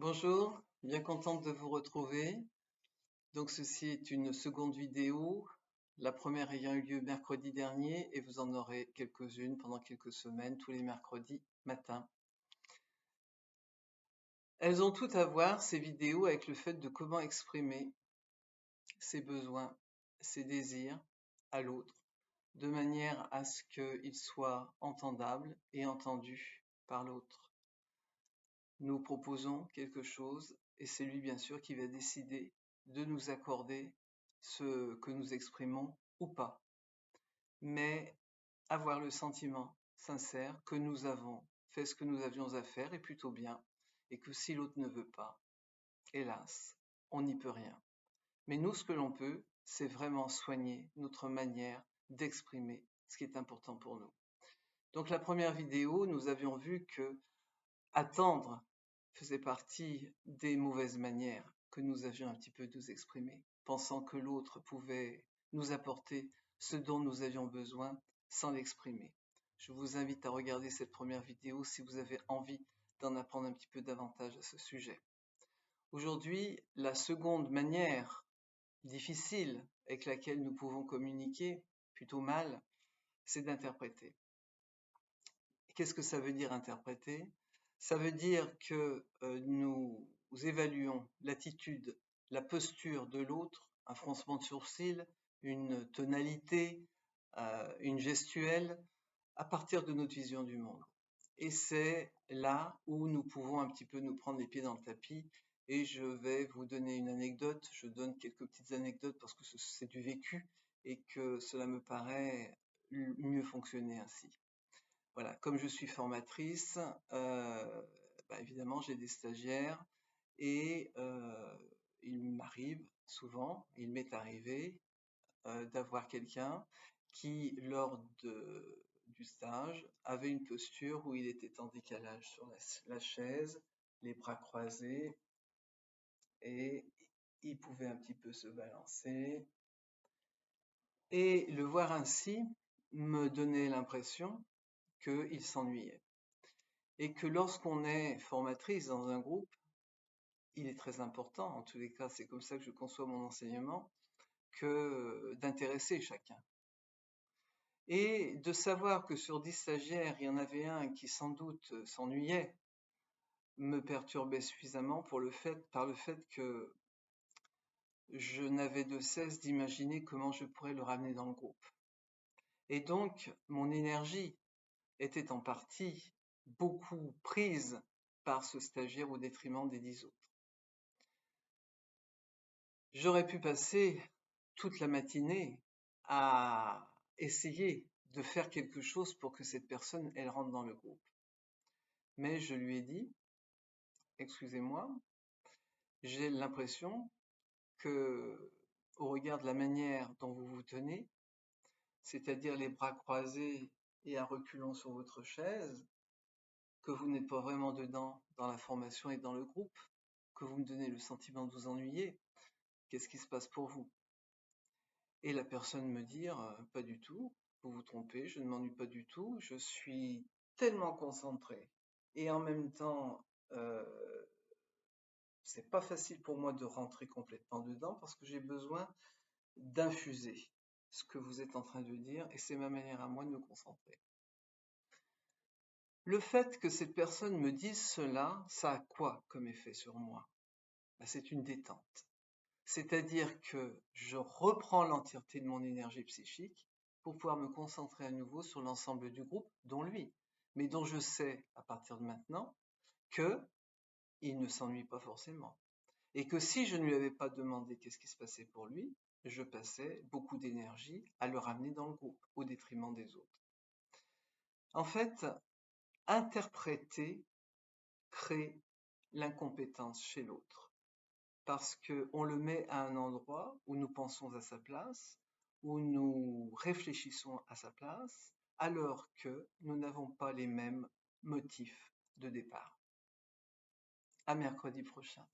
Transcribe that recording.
Bonjour, bien contente de vous retrouver. Donc ceci est une seconde vidéo, la première ayant eu lieu mercredi dernier et vous en aurez quelques-unes pendant quelques semaines, tous les mercredis matin. Elles ont toutes à voir, ces vidéos, avec le fait de comment exprimer ses besoins, ses désirs à l'autre, de manière à ce qu'ils soient entendables et entendus par l'autre. Nous proposons quelque chose et c'est lui bien sûr qui va décider de nous accorder ce que nous exprimons ou pas. Mais avoir le sentiment sincère que nous avons fait ce que nous avions à faire et plutôt bien, et que si l'autre ne veut pas, hélas, on n'y peut rien. Mais nous, ce que l'on peut, c'est vraiment soigner notre manière d'exprimer ce qui est important pour nous. Donc la première vidéo, nous avions vu que attendre faisait partie des mauvaises manières que nous avions un petit peu nous exprimer, pensant que l'autre pouvait nous apporter ce dont nous avions besoin sans l'exprimer. Je vous invite à regarder cette première vidéo si vous avez envie d'en apprendre un petit peu davantage à ce sujet. Aujourd'hui, la seconde manière difficile avec laquelle nous pouvons communiquer, plutôt mal, c'est d'interpréter. Qu'est-ce que ça veut dire interpréter? Ça veut dire que nous évaluons l'attitude, la posture de l'autre, un froncement de sourcils, une tonalité, une gestuelle, à partir de notre vision du monde. Et c'est là où nous pouvons un petit peu nous prendre les pieds dans le tapis. Et je vais vous donner une anecdote. Je donne quelques petites anecdotes parce que c'est du vécu et que cela me paraît mieux fonctionner ainsi. Voilà, comme je suis formatrice, évidemment j'ai des stagiaires et il m'arrive souvent, il m'est arrivé d'avoir quelqu'un qui, lors du stage, avait une posture où il était en décalage sur la chaise, les bras croisés, et il pouvait un petit peu se balancer. Et le voir ainsi me donnait l'impression qu'il s'ennuyait. Et que lorsqu'on est formatrice dans un groupe, il est très important, en tous les cas c'est comme ça que je conçois mon enseignement, que d'intéresser chacun. Et de savoir que sur 10 stagiaires, il y en avait un qui sans doute s'ennuyait, me perturbait suffisamment par le fait que je n'avais de cesse d'imaginer comment je pourrais le ramener dans le groupe. Et donc, mon énergie était en partie beaucoup prise par ce stagiaire au détriment des 10 autres. J'aurais pu passer toute la matinée à essayer de faire quelque chose pour que cette personne, elle rentre dans le groupe. Mais je lui ai dit, excusez-moi, j'ai l'impression que, au regard de la manière dont vous vous tenez, c'est-à-dire les bras croisés et en reculant sur votre chaise, que vous n'êtes pas vraiment dedans dans la formation et dans le groupe, que vous me donnez le sentiment de vous ennuyer. Qu'est-ce qui se passe pour vous? Et la personne me dire, pas du tout, vous vous trompez, je ne m'ennuie pas du tout, je suis tellement concentré. Et en même temps, c'est pas facile pour moi de rentrer complètement dedans parce que j'ai besoin d'infuser ce que vous êtes en train de dire et c'est ma manière à moi de me concentrer. Le fait que cette personne me dise cela, ça a quoi comme effet sur moi? C'est une détente. C'est-à-dire que je reprends l'entièreté de mon énergie psychique pour pouvoir me concentrer à nouveau sur l'ensemble du groupe, dont lui, mais dont je sais à partir de maintenant qu'il ne s'ennuie pas forcément. Et que si je ne lui avais pas demandé qu'est-ce qui se passait pour lui, je passais beaucoup d'énergie à le ramener dans le groupe, au détriment des autres. En fait, interpréter crée l'incompétence chez l'autre. Parce qu'on le met à un endroit où nous pensons à sa place, où nous réfléchissons à sa place, alors que nous n'avons pas les mêmes motifs de départ. À mercredi prochain.